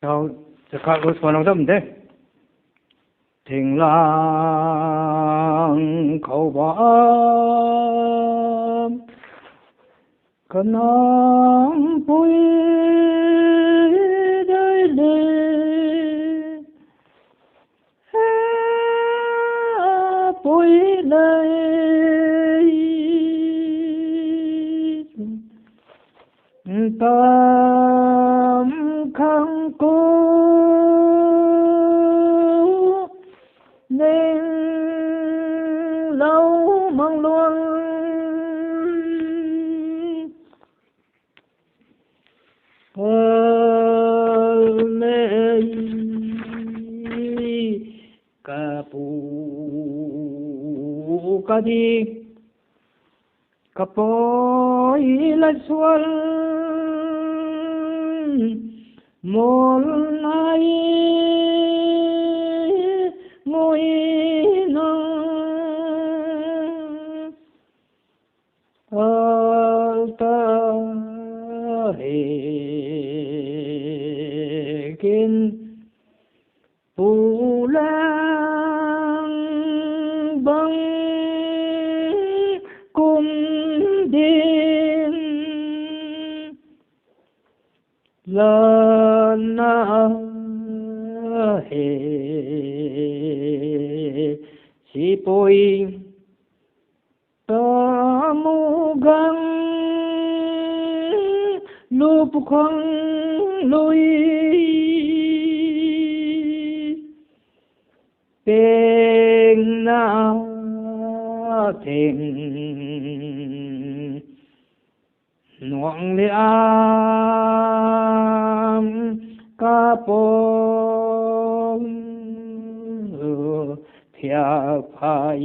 Đâu,จะขาดรถคนเราทำเด้ทิ้งลางเขาบ้านก็น้องปุยได้เลยปุยเลยตามข้างกูnên lâu mong luôn lê cà pu cà đi cà poi la xuân một ngày ngồi nắng ở ta hệ kinh phù lang bằng cung điện lần nào hệ si poi ta mu gang lup khang lui bên na thềm nuông le am ca pong thia phai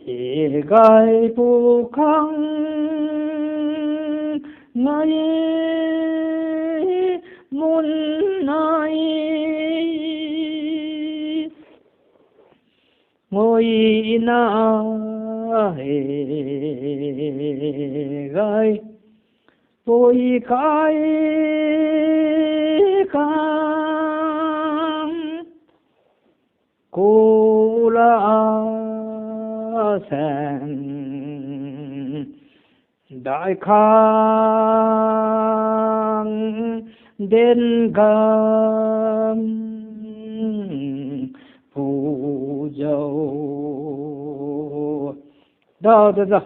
he gai pu khang ngai mun nai ngồi na he gai pui kai khang cô la sen đại khang đến gam phù dâu đó đó đó